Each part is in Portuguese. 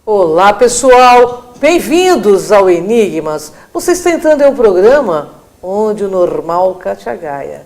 Olá, pessoal! Bem-vindos ao Enigmas. Você está entrando em um programa onde o normal, Kátia Gaia,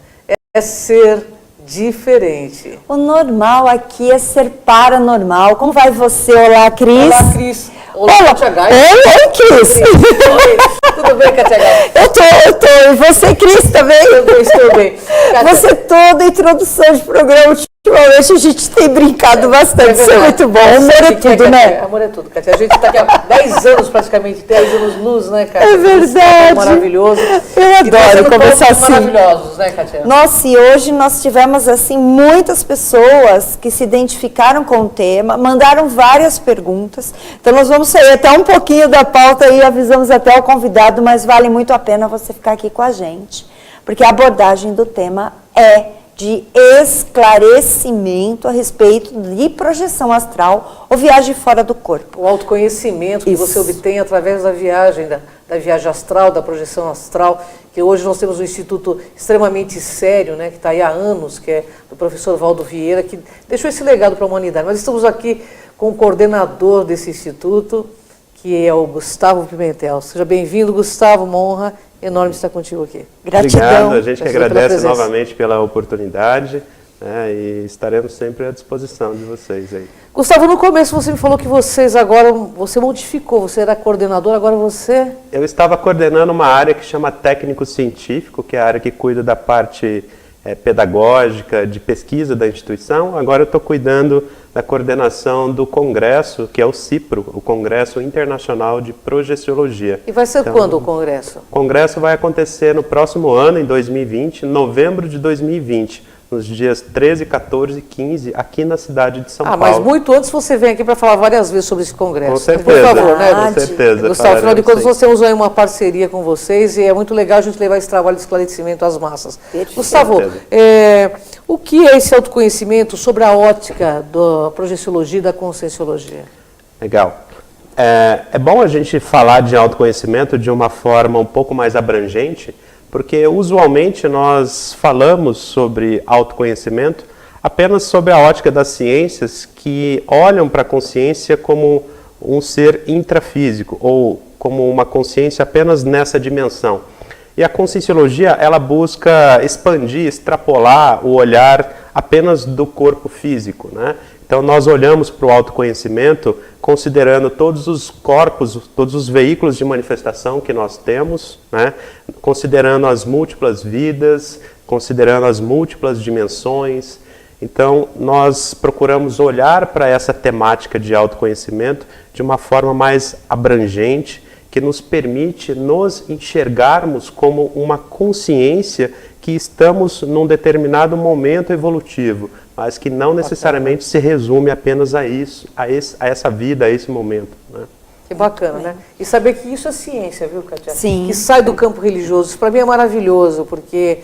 é ser diferente. O normal aqui é ser paranormal. Como vai você? Olá, Cris. Olá, Cris. Olá, Kátia Gaia. Oi, Cris. Oi. Tudo bem, Kátia Gaia? Eu tô. E você, Cris, também? Estou bem. Kátia... Você toda introdução de programa, ultimamente a gente tem brincado bastante, isso é muito bom. Amor é tudo, né? Amor é tudo, Kátia. A gente está aqui há 10 anos, praticamente, 10 anos luz, né, Kátia? É verdade. Maravilhoso. Eu adoro conversar assim. Maravilhosos, né, Kátia? Nossa, e hoje nós tivemos, assim, muitas pessoas que se identificaram com o tema, mandaram várias perguntas. Então, nós vamos sair até um pouquinho da pauta e avisamos até o convidado, mas vale muito a pena você ficar aqui com a gente, porque a abordagem do tema é de esclarecimento a respeito de projeção astral ou viagem fora do corpo. O autoconhecimento que você obtém através da viagem, da viagem astral, da projeção astral, que hoje nós temos um instituto extremamente sério, né, que está aí há anos, que é do professor Valdo Vieira, que deixou esse legado para a humanidade. Mas estamos aqui com o coordenador desse instituto, que é o Gustavo Pimentel. Seja bem-vindo, Gustavo, uma honra enorme estar contigo aqui. Gratidão. Obrigado, a gente que agradece novamente pela oportunidade, né, e estaremos sempre à disposição de vocês aí. Gustavo, no começo você me falou que você modificou, você era coordenador, agora você... Eu estava coordenando uma área que chama técnico científico, que é a área que cuida da parte pedagógica, de pesquisa da instituição. Agora eu estou cuidando da coordenação do congresso, que é o CIPRO, o Congresso Internacional de Projeciologia. E vai ser quando o congresso? O congresso vai acontecer no próximo ano, em 2020, em novembro de 2020, nos dias 13, 14 e 15, aqui na cidade de São Paulo. Mas muito antes você vem aqui para falar várias vezes sobre esse congresso. Com certeza. Por favor, né? Com certeza. Gustavo, afinal de contas, nós temos aí uma parceria com vocês e é muito legal a gente levar esse trabalho de esclarecimento às massas. Perfeito. Gustavo, o que é esse autoconhecimento sobre a ótica da projeciologia e da conscienciologia? Legal. É bom a gente falar de autoconhecimento de uma forma um pouco mais abrangente, porque usualmente nós falamos sobre autoconhecimento apenas sobre a ótica das ciências que olham para a consciência como um ser intrafísico ou como uma consciência apenas nessa dimensão. E a conscienciologia, ela busca expandir, extrapolar o olhar apenas do corpo físico, né? Então nós olhamos para o autoconhecimento considerando todos os corpos, todos os veículos de manifestação que nós temos, né? Considerando as múltiplas vidas, considerando as múltiplas dimensões. Então nós procuramos olhar para essa temática de autoconhecimento de uma forma mais abrangente, que nos permite nos enxergarmos como uma consciência que estamos num determinado momento evolutivo, mas que não necessariamente se resume apenas a isso, a essa vida, a esse momento, né? Que bacana, né? E saber que isso é ciência, viu, Kátia? Sim. Que sai do campo religioso. Isso para mim é maravilhoso, porque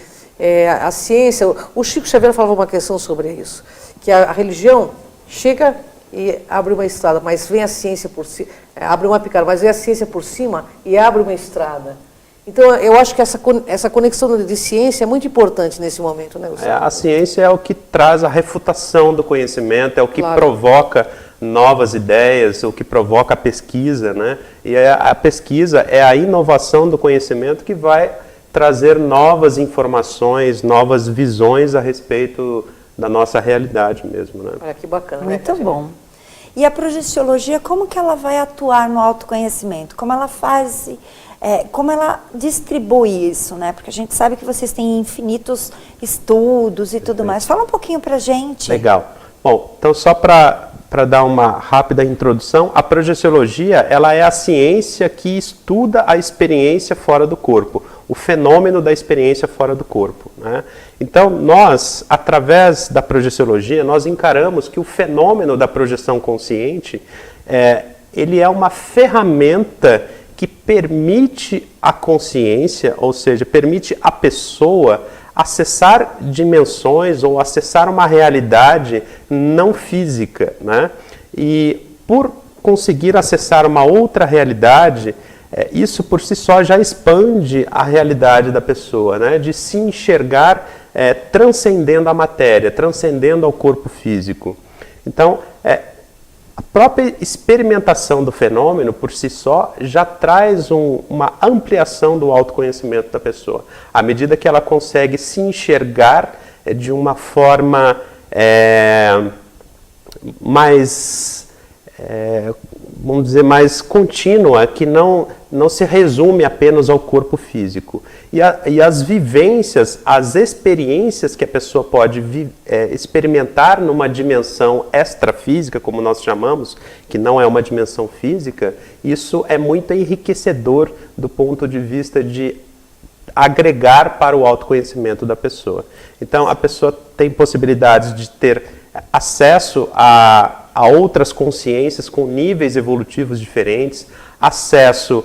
a ciência... O Chico Xavier falava uma questão sobre isso, que a religião chega e abre uma estrada, mas vem a ciência por cima, abre uma picada, mas vem a ciência por cima e abre uma estrada. Então, eu acho que essa conexão de ciência é muito importante nesse momento, né, Gustavo? A ciência é o que traz a refutação do conhecimento, é o que provoca novas ideias, o que provoca a pesquisa, né? E a pesquisa é a inovação do conhecimento que vai trazer novas informações, novas visões a respeito da nossa realidade mesmo, né? Olha que bacana, né, Muito Kátia? bom. E a projeciologia, como que ela vai atuar no autoconhecimento? Como ela faz... como ela distribui isso, né? Porque a gente sabe que vocês têm infinitos estudos e tudo mais. Fala um pouquinho pra gente. Legal. Bom, então só para dar uma rápida introdução, a projeciologia, ela é a ciência que estuda a experiência fora do corpo, o fenômeno da experiência fora do corpo, né? Então nós, através da projeciologia, nós encaramos que o fenômeno da projeção consciente, ele é uma ferramenta que permite a consciência, ou seja, permite a pessoa acessar dimensões ou acessar uma realidade não física, né? E por conseguir acessar uma outra realidade, isso por si só já expande a realidade da pessoa, né? De se enxergar transcendendo a matéria, transcendendo ao corpo físico. Então, A própria experimentação do fenômeno, por si só, já traz uma ampliação do autoconhecimento da pessoa. À medida que ela consegue se enxergar de uma forma mais, vamos dizer, mais contínua, que não se resume apenas ao corpo físico. E as vivências, as experiências que a pessoa pode experimentar numa dimensão extrafísica, como nós chamamos, que não é uma dimensão física, isso é muito enriquecedor do ponto de vista de agregar para o autoconhecimento da pessoa. Então, a pessoa tem possibilidades de ter acesso a outras consciências com níveis evolutivos diferentes, acesso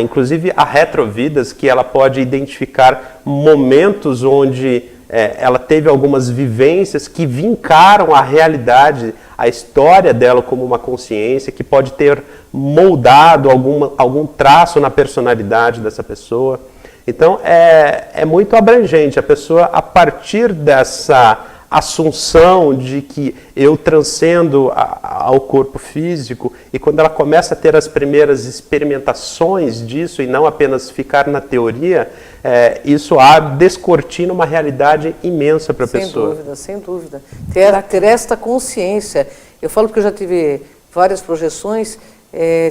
inclusive a retrovidas, que ela pode identificar momentos onde ela teve algumas vivências que vincaram a realidade, a história dela como uma consciência, que pode ter moldado algum traço na personalidade dessa pessoa. Então, é muito abrangente. A pessoa, a partir dessa assunção de que eu transcendo ao corpo físico, e quando ela começa a ter as primeiras experimentações disso e não apenas ficar na teoria, isso descortina uma realidade imensa para a pessoa. Sem dúvida, sem dúvida. Ter esta consciência, eu falo porque eu já tive várias projeções,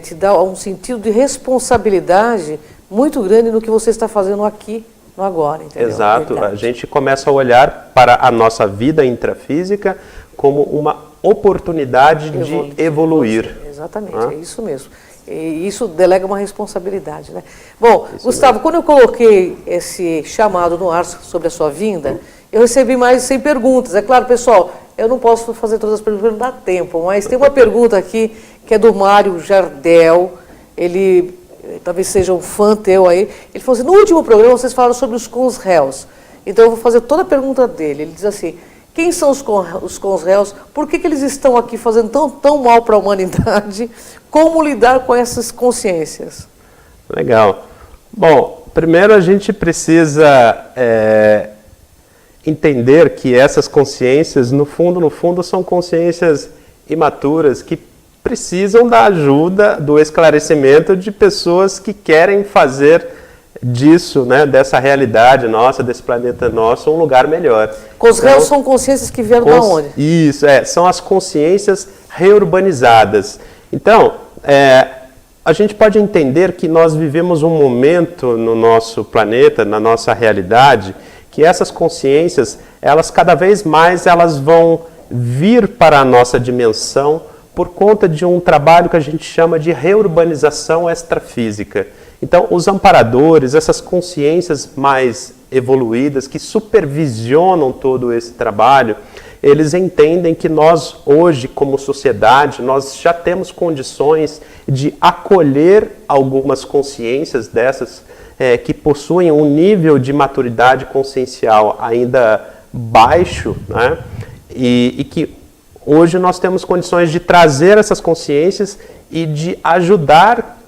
te dá um sentido de responsabilidade muito grande no que você está fazendo aqui, no agora, entendeu? Exato. A gente começa a olhar para a nossa vida intrafísica como uma oportunidade de evoluir. Exatamente, é isso mesmo. E isso delega uma responsabilidade, né? Bom, isso Gustavo, mesmo. Quando eu coloquei esse chamado no ar sobre a sua vinda, eu recebi mais de 100 perguntas. É claro, pessoal, eu não posso fazer todas as perguntas, não dá tempo, mas tem uma pergunta aqui que é do Mário Jardel. Ele talvez seja um fã teu aí. Ele falou assim: no último programa vocês falaram sobre os cons-réus. Então eu vou fazer toda a pergunta dele. Ele diz assim: quem são os cons-réus? Por que eles estão aqui fazendo tão mal para a humanidade? Como lidar com essas consciências? Legal. Bom, primeiro a gente precisa entender que essas consciências, no fundo, são consciências imaturas que precisam da ajuda, do esclarecimento de pessoas que querem fazer disso, né, dessa realidade nossa, desse planeta nosso, um lugar melhor. Cons-réus são consciências que vieram da onde? Isso, são as consciências reurbanizadas. Então, a gente pode entender que nós vivemos um momento no nosso planeta, na nossa realidade, que essas consciências, elas cada vez mais elas vão vir para a nossa dimensão por conta de um trabalho que a gente chama de reurbanização extrafísica. Então, os amparadores, essas consciências mais evoluídas que supervisionam todo esse trabalho, eles entendem que nós hoje, como sociedade, nós já temos condições de acolher algumas consciências dessas que possuem um nível de maturidade consciencial ainda baixo, né? E que hoje nós temos condições de trazer essas consciências e de ajudar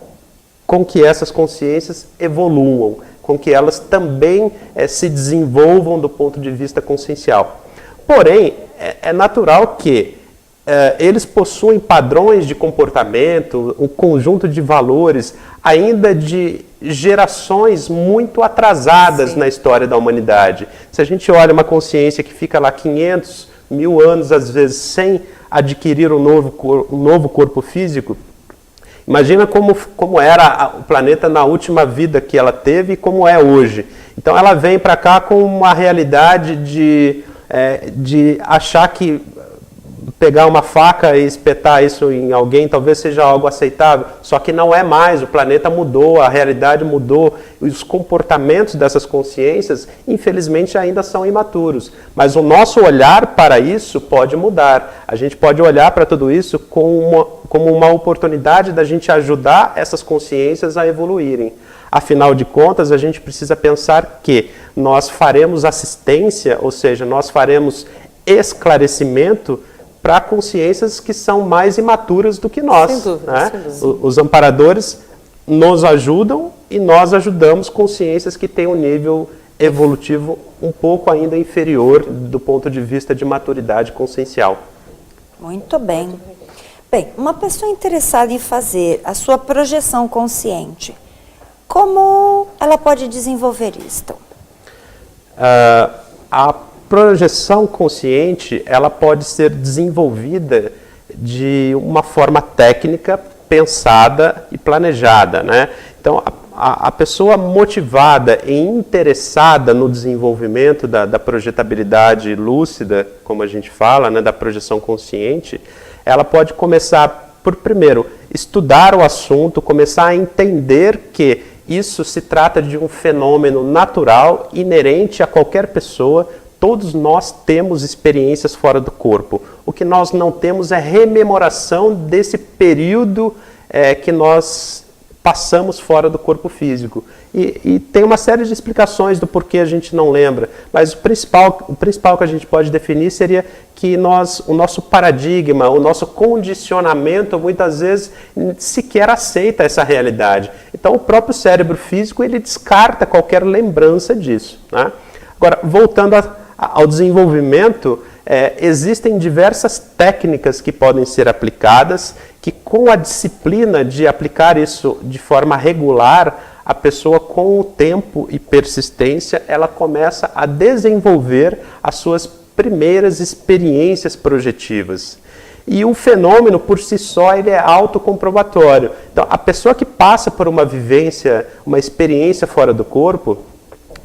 com que essas consciências evoluam, com que elas também se desenvolvam do ponto de vista consciencial. Porém, é natural que eles possuem padrões de comportamento, um conjunto de valores ainda de gerações muito atrasadas na história da humanidade. Se a gente olha uma consciência que fica lá 500, 1000 anos, às vezes, sem adquirir um novo corpo físico, imagina como era o planeta na última vida que ela teve e como é hoje. Então ela vem para cá com uma realidade de achar que pegar uma faca e espetar isso em alguém talvez seja algo aceitável, só que não é mais, o planeta mudou, a realidade mudou, os comportamentos dessas consciências, infelizmente, ainda são imaturos. Mas o nosso olhar para isso pode mudar. A gente pode olhar para tudo isso como uma oportunidade da gente ajudar essas consciências a evoluírem. Afinal de contas, a gente precisa pensar que nós faremos assistência, ou seja, nós faremos esclarecimento para consciências que são mais imaturas do que nós. Sem dúvida, né? sem dúvida. Os amparadores nos ajudam e nós ajudamos consciências que têm um nível evolutivo um pouco ainda inferior do ponto de vista de maturidade consciencial. Muito bem. Bem, uma pessoa interessada em fazer a sua projeção consciente, como ela pode desenvolver isto? A projeção consciente, ela pode ser desenvolvida de uma forma técnica, pensada e planejada, né? Então, a pessoa motivada e interessada no desenvolvimento da projetabilidade lúcida, como a gente fala, né, da projeção consciente, ela pode começar por, primeiro, estudar o assunto, começar a entender que isso se trata de um fenômeno natural, inerente a qualquer pessoa. Todos nós temos experiências fora do corpo. O que nós não temos é rememoração desse período que nós passamos fora do corpo físico. E tem uma série de explicações do porquê a gente não lembra, mas o principal que a gente pode definir seria que o nosso paradigma, o nosso condicionamento, muitas vezes sequer aceita essa realidade. Então, o próprio cérebro físico, ele descarta qualquer lembrança disso, né? Agora, voltando ao desenvolvimento, existem diversas técnicas que podem ser aplicadas, que com a disciplina de aplicar isso de forma regular, a pessoa com o tempo e persistência, ela começa a desenvolver as suas primeiras experiências projetivas. E o fenômeno, por si só, ele é autocomprobatório. Então, a pessoa que passa por uma vivência, uma experiência fora do corpo,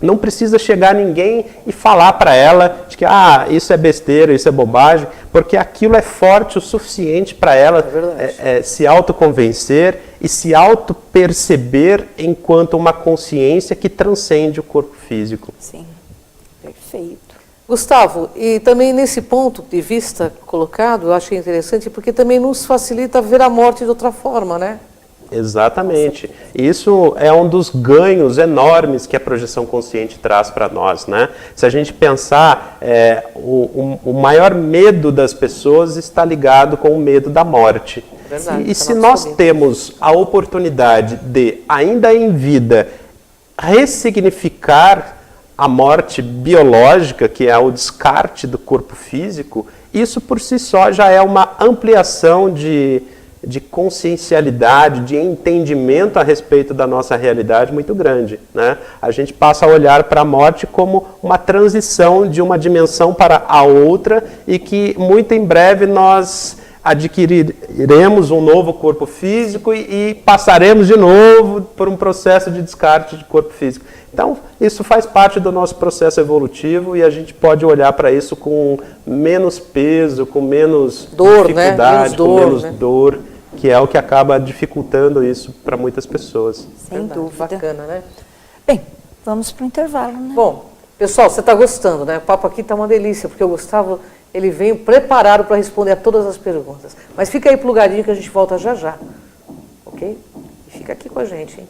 não precisa chegar ninguém e falar para ela de que isso é besteira, isso é bobagem, porque aquilo é forte o suficiente para ela se autoconvencer e se auto-perceber enquanto uma consciência que transcende o corpo físico. Sim, perfeito. Gustavo, e também nesse ponto de vista colocado, eu achei interessante, porque também nos facilita ver a morte de outra forma, né? Exatamente. Isso é um dos ganhos enormes que a projeção consciente traz para nós, né? Se a gente pensar, o maior medo das pessoas está ligado com o medo da morte. Verdade, e se nós temos a oportunidade de, ainda em vida, ressignificar a morte biológica, que é o descarte do corpo físico, isso por si só já é uma ampliação de consciencialidade, de entendimento a respeito da nossa realidade muito grande, né? A gente passa a olhar para a morte como uma transição de uma dimensão para a outra e que muito em breve nós adquiriremos um novo corpo físico e passaremos de novo por um processo de descarte de corpo físico. Então, isso faz parte do nosso processo evolutivo e a gente pode olhar para isso com menos peso, com menos dificuldade, com menos dor, que é o que acaba dificultando isso para muitas pessoas. Sem dúvida. Bacana, né? Bem, vamos para o intervalo, né? Bom, pessoal, você está gostando, né? O papo aqui está uma delícia, porque o Gustavo, ele veio preparado para responder a todas as perguntas. Mas fica aí plugadinho que a gente volta já já, ok? E fica aqui com a gente, hein?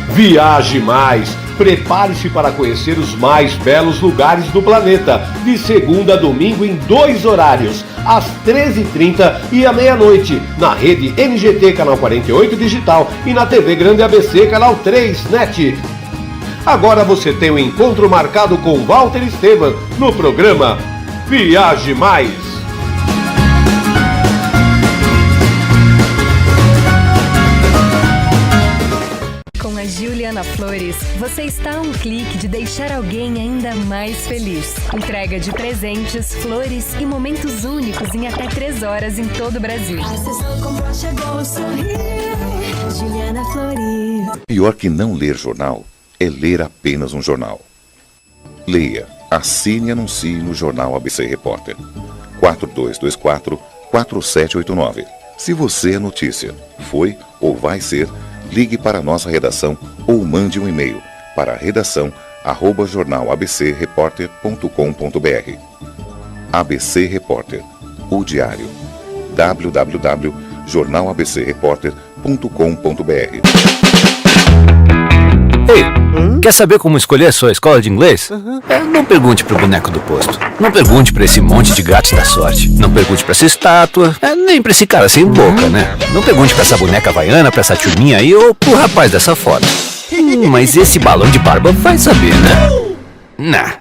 Viaje mais! Prepare-se para conhecer os mais belos lugares do planeta, de segunda a domingo em 2 horários, às 13h30 e à meia-noite, na rede NGT Canal 48 Digital e na TV Grande ABC Canal 3 NET. Agora você tem um encontro marcado com Walter Esteban no programa Viaje Mais. Com a Juliana Flores, você está a um clique de deixar alguém ainda mais feliz. Entrega de presentes, flores e momentos únicos em até 3 horas em todo o Brasil. Juliana Flores. Pior que não ler jornal é ler apenas um jornal. Leia, assine e anuncie no Jornal ABC Repórter. 4224-4789. Se você é notícia, foi ou vai ser, ligue para a nossa redação ou mande um e-mail para redação@jornalabcreporter.com.br. ABC Repórter, o diário. www.jornalabcreporter.com.br. Ei, quer saber como escolher a sua escola de inglês? Não pergunte pro boneco do posto. Não pergunte pra esse monte de gatos da sorte. Não pergunte pra essa estátua. Nem pra esse cara sem boca, né? Não pergunte pra essa boneca havaiana, pra essa turminha aí ou pro rapaz dessa foto. Mas esse balão de barba vai saber, né? Nah.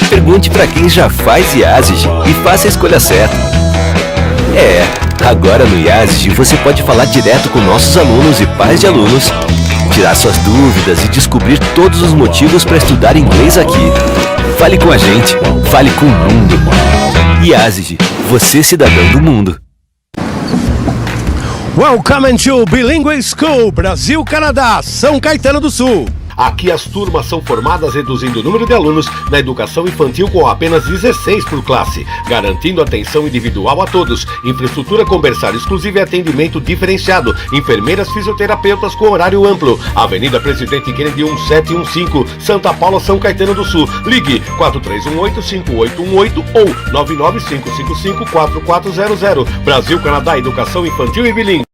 Pergunte pra quem já faz IASIG e faça a escolha certa. Agora no IASIG você pode falar direto com nossos alunos e pais de alunos, tirar suas dúvidas e descobrir todos os motivos para estudar inglês aqui. Fale com a gente, fale com o mundo. IASIG, você cidadão do mundo. Welcome to Bilingual School, Brasil, Canadá, São Caetano do Sul. Aqui as turmas são formadas reduzindo o número de alunos na educação infantil com apenas 16 por classe, garantindo atenção individual a todos, infraestrutura com berçário exclusivo e atendimento diferenciado, enfermeiras fisioterapeutas com horário amplo. Avenida Presidente Kennedy 1715, Santa Paula, São Caetano do Sul. Ligue 4318-5818 ou 99555-4400. Brasil, Canadá, educação infantil e bilíngue.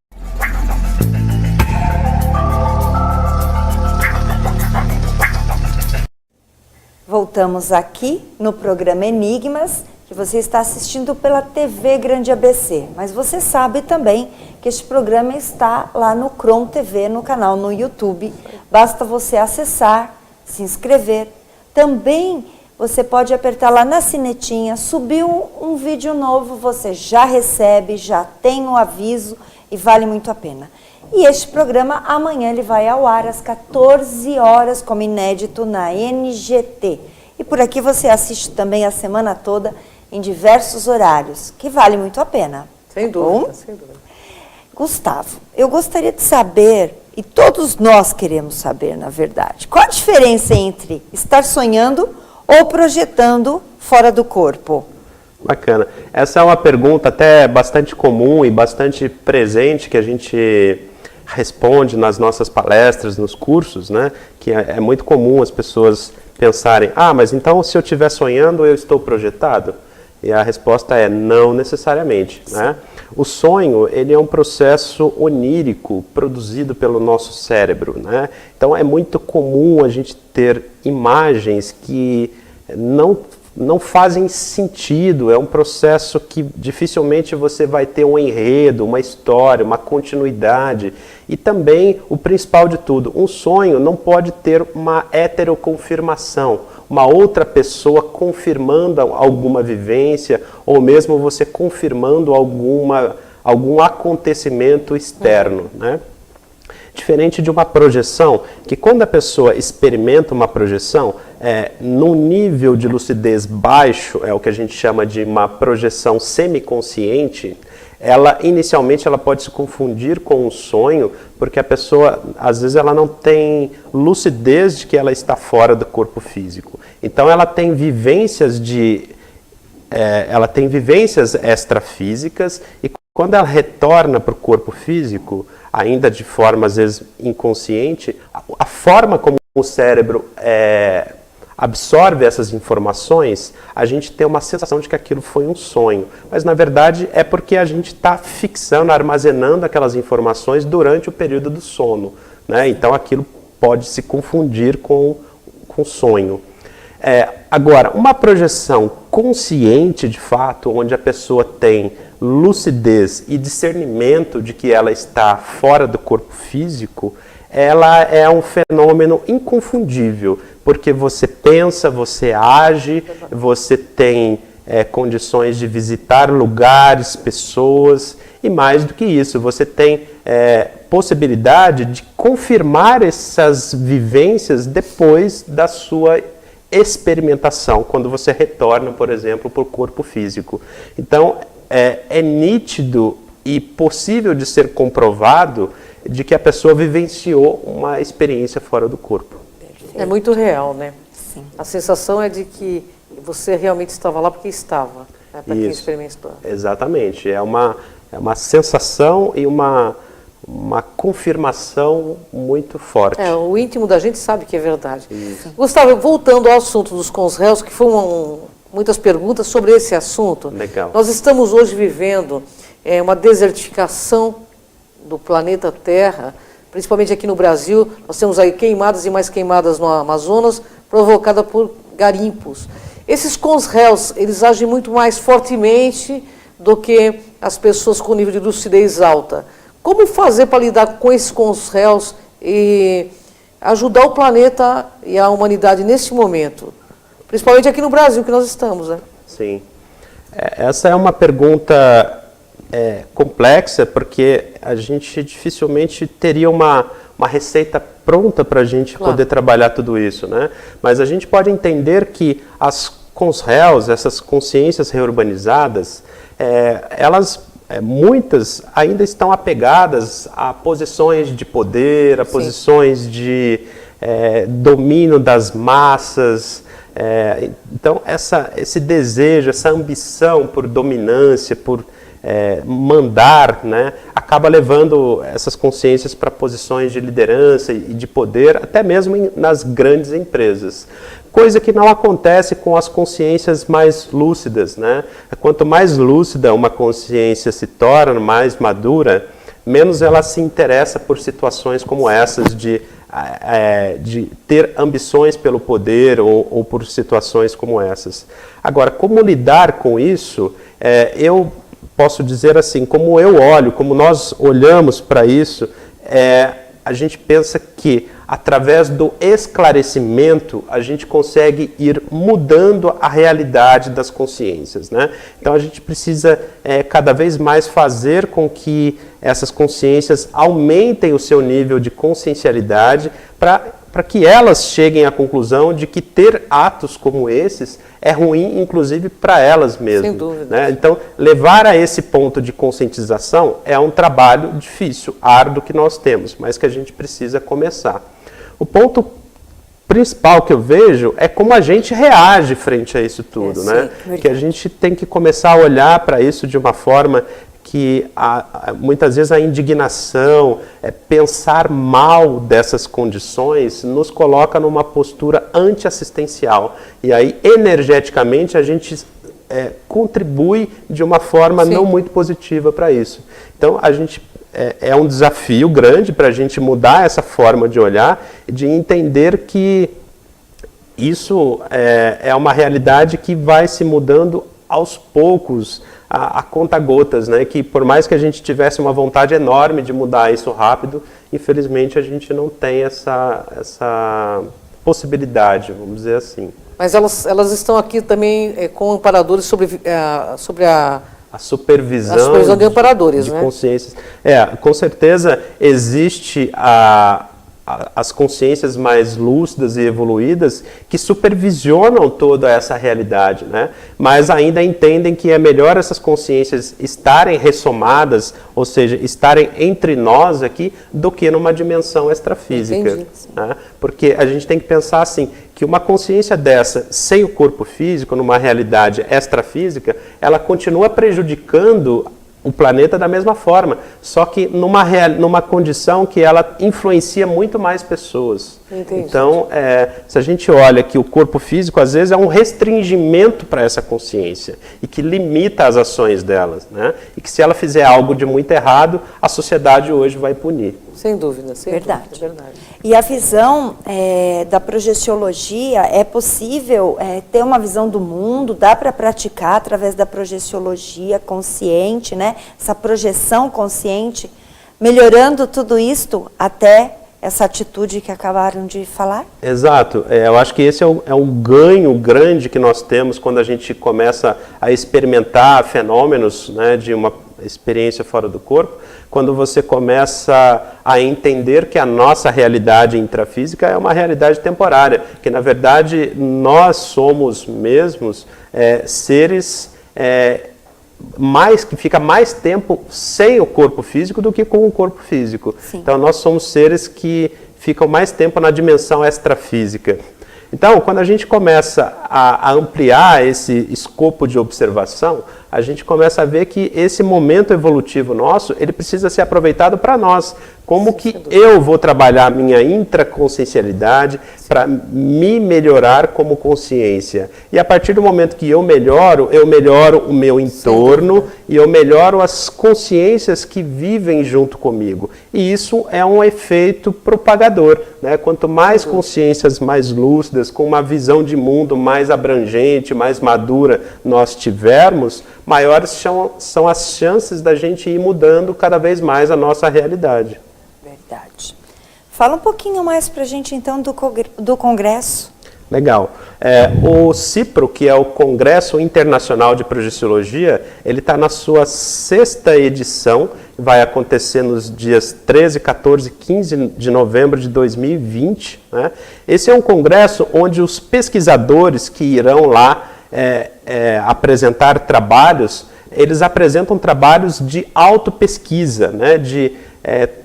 Voltamos aqui no programa Enigmas, que você está assistindo pela TV Grande ABC. Mas você sabe também que este programa está lá no Cron TV, no canal no YouTube. Basta você acessar, se inscrever. Também você pode apertar lá na sinetinha, subiu um vídeo novo, você já recebe, já tem um aviso e vale muito a pena. E este programa, amanhã, ele vai ao ar às 14 horas, como inédito na NGT. E por aqui você assiste também a semana toda em diversos horários, que vale muito a pena. Sem dúvida, sem dúvida. Gustavo, eu gostaria de saber, e todos nós queremos saber, na verdade, qual a diferença entre estar sonhando ou projetando fora do corpo? Bacana. Essa é uma pergunta até bastante comum e bastante presente que a gente responde nas nossas palestras, nos cursos, né? Que é muito comum as pessoas pensarem, mas então se eu estiver sonhando, eu estou projetado? E a resposta é não necessariamente, né? O sonho, ele é um processo onírico produzido pelo nosso cérebro, né? Então é muito comum a gente ter imagens que não fazem sentido, é um processo que dificilmente você vai ter um enredo, uma história, uma continuidade. E também, o principal de tudo, um sonho não pode ter uma heteroconfirmação, uma outra pessoa confirmando alguma vivência, ou mesmo você confirmando algum acontecimento externo, né? Diferente de uma projeção, que quando a pessoa experimenta uma projeção, num nível de lucidez baixo, é o que a gente chama de uma projeção semiconsciente, inicialmente ela pode se confundir com um sonho, porque a pessoa, às vezes, ela não tem lucidez de que ela está fora do corpo físico. Então ela tem vivências extrafísicas, e quando ela retorna para o corpo físico, ainda de forma, às vezes, inconsciente, a forma como o cérebro absorve essas informações, a gente tem uma sensação de que aquilo foi um sonho. Mas, na verdade, é porque a gente está fixando, armazenando aquelas informações durante o período do sono, né? Então, aquilo pode se confundir com sonho. Agora, uma projeção consciente, de fato, onde a pessoa tem lucidez e discernimento de que ela está fora do corpo físico, ela é um fenômeno inconfundível, porque você pensa, você age, você tem condições de visitar lugares, pessoas, e mais do que isso, você tem possibilidade de confirmar essas vivências depois da sua experimentação, quando você retorna, por exemplo, para o corpo físico. Então, é nítido e possível de ser comprovado de que a pessoa vivenciou uma experiência fora do corpo. É muito real, né? Sim. A sensação é de que você realmente estava lá porque estava, né? Para quem experimentou. Exatamente. É uma sensação e uma confirmação muito forte. O íntimo da gente sabe que é verdade. Isso. Gustavo, voltando ao assunto dos CONSRELs, que foram muitas perguntas sobre esse assunto. Legal. Nós estamos hoje vivendo uma desertificação do planeta Terra, principalmente aqui no Brasil. Nós temos aí queimadas e mais queimadas no Amazonas, provocada por garimpos. Esses CONSRELs, eles agem muito mais fortemente do que as pessoas com nível de lucidez alta. Como fazer para lidar com esses CONSRELs e ajudar o planeta e a humanidade nesse momento? Principalmente aqui no Brasil, que nós estamos, né? Sim. Essa é uma pergunta complexa, porque a gente dificilmente teria uma receita pronta para a gente poder trabalhar tudo isso, né? Mas a gente pode entender que as consréus, essas consciências reurbanizadas, muitas ainda estão apegadas a posições de poder, a posições de domínio das massas. Então, esse desejo, essa ambição por dominância, por mandar, né, acaba levando essas consciências para posições de liderança e de poder, até mesmo nas grandes empresas. Coisa que não acontece com as consciências mais lúcidas, né? Quanto mais lúcida uma consciência se torna, mais madura, menos ela se interessa por situações como essas de ter ambições pelo poder ou por situações como essas. Agora, como lidar com isso? Eu posso dizer assim, como eu olho, como nós olhamos para isso, a gente pensa que através do esclarecimento a gente consegue ir mudando a realidade das consciências, né? Então a gente precisa cada vez mais fazer com que essas consciências aumentem o seu nível de consciencialidade para que elas cheguem à conclusão de que ter atos como esses é ruim, inclusive, para elas mesmas. Sem dúvida. Né? Então, levar a esse ponto de conscientização é um trabalho difícil, árduo que nós temos, mas que a gente precisa começar. O ponto principal que eu vejo é como a gente reage frente a isso tudo, né? Que a gente tem que começar a olhar para isso de uma forma que muitas vezes a indignação, pensar mal dessas condições, nos coloca numa postura anti-assistencial. E aí, energeticamente, a gente contribui de uma forma não muito positiva para isso. Então, a gente é um desafio grande para a gente mudar essa forma de olhar e de entender que isso é uma realidade que vai se mudando aos poucos, a conta-gotas, né? Que por mais que a gente tivesse uma vontade enorme de mudar isso rápido, infelizmente a gente não tem essa possibilidade, vamos dizer assim. Mas elas estão aqui também com amparadores sobre a supervisão de amparadores, de né? Consciências. Com certeza existe as consciências mais lúcidas e evoluídas que supervisionam toda essa realidade, né? Mas ainda entendem que é melhor essas consciências estarem ressomadas, ou seja, estarem entre nós aqui, do que numa dimensão extrafísica. Né? Porque a gente tem que pensar assim, que uma consciência dessa, sem o corpo físico, numa realidade extrafísica, ela continua prejudicando o planeta da mesma forma, só que numa condição que ela influencia muito mais pessoas. Entendi. Então, se a gente olha que o corpo físico, às vezes, é um restringimento para essa consciência e que limita as ações delas, né? E que se ela fizer algo de muito errado, a sociedade hoje vai punir. Sem dúvida, Verdade. verdade. E a visão da projeciologia, é possível ter uma visão do mundo, dá para praticar através da projeciologia consciente, né? Essa projeção consciente, melhorando tudo isto até essa atitude que acabaram de falar? Exato. Eu acho que esse é um ganho grande que nós temos quando a gente começa a experimentar fenômenos, né, de uma experiência fora do corpo, quando você começa a entender que a nossa realidade intrafísica é uma realidade temporária, que na verdade nós somos mesmos seres que fica mais tempo sem o corpo físico do que com o corpo físico. Sim. Então nós somos seres que ficam mais tempo na dimensão extrafísica. Então, quando a gente começa a ampliar esse escopo de observação, a gente começa a ver que esse momento evolutivo nosso, ele precisa ser aproveitado para nós. Como que eu vou trabalhar a minha intraconsciencialidade para me melhorar como consciência? E a partir do momento que eu melhoro o meu entorno e eu melhoro as consciências que vivem junto comigo. E isso é um efeito propagador, né? Quanto mais consciências mais lúcidas, com uma visão de mundo mais abrangente, mais madura nós tivermos, maiores são as chances da gente ir mudando cada vez mais a nossa realidade. Verdade. Fala um pouquinho mais para a gente, então, do Congresso. Legal. O CIPRO, que é o Congresso Internacional de Projeciologia, ele está na sua 6ª edição, vai acontecer nos dias 13, 14 e 15 de novembro de 2020. Né? Esse é um congresso onde os pesquisadores que irão lá apresentar trabalhos, eles apresentam trabalhos de autopesquisa, né? De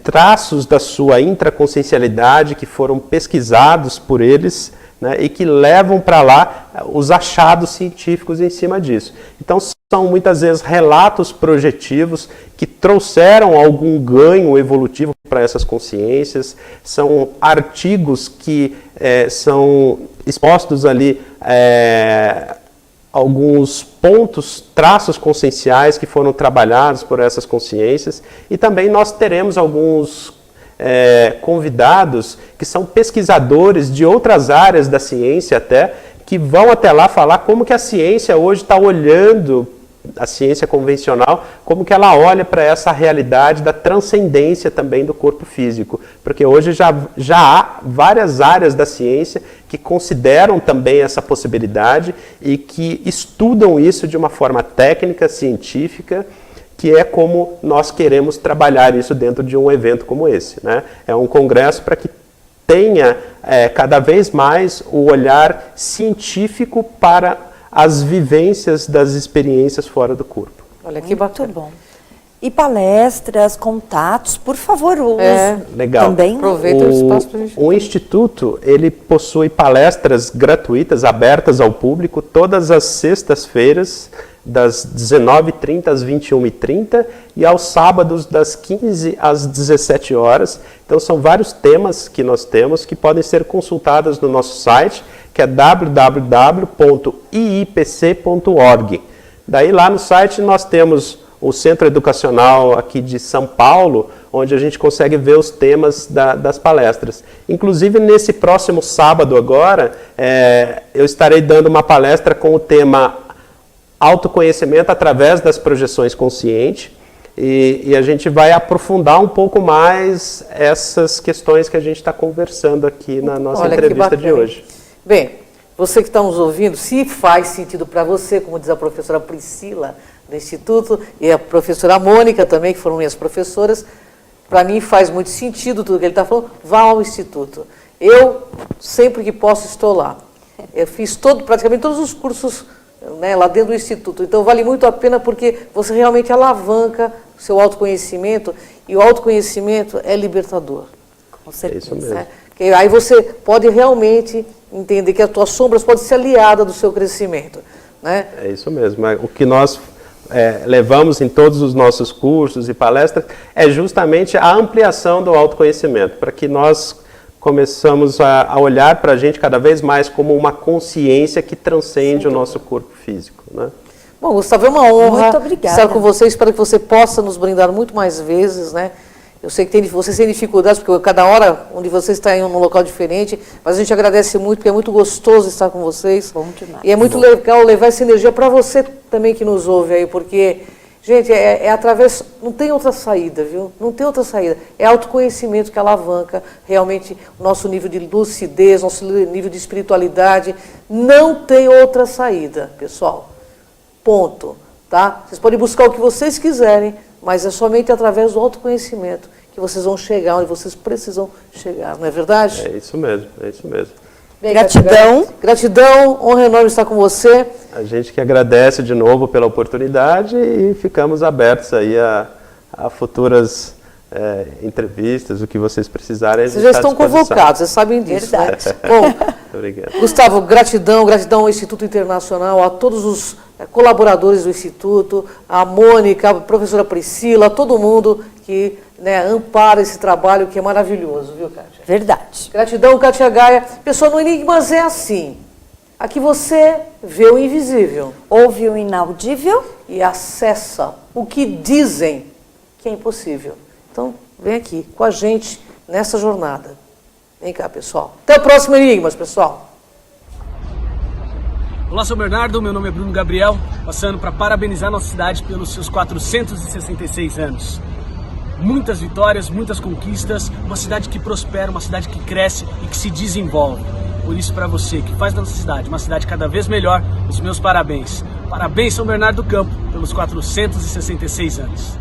traços da sua intraconsciencialidade que foram pesquisados por eles, né, e que levam para lá os achados científicos em cima disso. Então, são muitas vezes relatos projetivos que trouxeram algum ganho evolutivo para essas consciências, são artigos que são expostos ali, alguns pontos, traços conscienciais que foram trabalhados por essas consciências, e também nós teremos alguns convidados que são pesquisadores de outras áreas da ciência até, que vão até lá falar como que a ciência hoje está olhando, a ciência convencional, como que ela olha para essa realidade da transcendência também do corpo físico. Porque hoje já há várias áreas da ciência que consideram também essa possibilidade e que estudam isso de uma forma técnica, científica, que é como nós queremos trabalhar isso dentro de um evento como esse, né? É um congresso para que tenha cada vez mais o olhar científico para as vivências das experiências fora do corpo. Olha que bacana. Muito bom. E palestras, contatos, por favor, legal. Também. Aproveita o espaço para a gente. O Instituto, ele possui palestras gratuitas, abertas ao público, todas as sextas-feiras, das 19h30 às 21h30 e aos sábados das 15 às 17 horas. Então são vários temas que nós temos que podem ser consultados no nosso site, que é www.iipc.org. Daí lá no site nós temos o Centro Educacional aqui de São Paulo, onde a gente consegue ver os temas das palestras. Inclusive nesse próximo sábado agora, eu estarei dando uma palestra com o tema autoconhecimento através das projeções conscientes, e a gente vai aprofundar um pouco mais essas questões que a gente está conversando aqui na nossa entrevista de hoje. Bem, você que está nos ouvindo, se faz sentido para você, como diz a professora Priscila do Instituto, e a professora Mônica também, que foram minhas professoras, para mim faz muito sentido tudo que ele está falando, vá ao Instituto. Eu, sempre que posso, estou lá. Eu fiz praticamente todos os cursos, né, lá dentro do Instituto. Então, vale muito a pena porque você realmente alavanca o seu autoconhecimento, e o autoconhecimento é libertador. Com certeza. É isso mesmo. Aí você pode realmente entender que as tuas sombras podem ser aliadas do seu crescimento. Né? É isso mesmo. O que nós levamos em todos os nossos cursos e palestras é justamente a ampliação do autoconhecimento, para que nós começamos a olhar para a gente cada vez mais como uma consciência que transcende o nosso corpo físico. Né? Bom, Gustavo, é uma honra estar com você. Espero que você possa nos brindar muito mais vezes, né? Eu sei que vocês têm dificuldades, porque cada hora onde você está em um local diferente, mas a gente agradece muito, porque é muito gostoso estar com vocês. Bom demais. E é muito legal levar essa energia para você também que nos ouve aí, porque, gente, através, não tem outra saída, viu? Não tem outra saída. É autoconhecimento que alavanca realmente o nosso nível de lucidez, nosso nível de espiritualidade. Não tem outra saída, pessoal. Ponto. Tá? Vocês podem buscar o que vocês quiserem, mas é somente através do autoconhecimento que vocês vão chegar onde vocês precisam chegar, não é verdade? É isso mesmo, é isso mesmo. Bem, gratidão. Gratidão, honra enorme estar com você. A gente que agradece de novo pela oportunidade e ficamos abertos aí a futuras entrevistas, o que vocês precisarem. Vocês já estão convocados, vocês sabem disso. Né? Bom, obrigado. Gustavo, gratidão ao Instituto Internacional, a todos os colaboradores do Instituto, a Mônica, a professora Priscila, a todo mundo que ampara esse trabalho que é maravilhoso, viu, Kátia? Verdade. Gratidão, Kátia Gaia. Pessoal, no Enigmas é assim. Aqui você vê o invisível. Ouve o inaudível. E acessa o que dizem que é impossível. Então, vem aqui com a gente nessa jornada. Vem cá, pessoal. Até o próximo Enigmas, pessoal. Olá, sou Bernardo, meu nome é Bruno Gabriel, passando para parabenizar nossa cidade pelos seus 466 anos. muitas vitórias, muitas conquistas, uma cidade que prospera, uma cidade que cresce e que se desenvolve. Por isso, para você que faz da nossa cidade uma cidade cada vez melhor, os meus parabéns. Parabéns, São Bernardo do Campo, pelos 466 anos.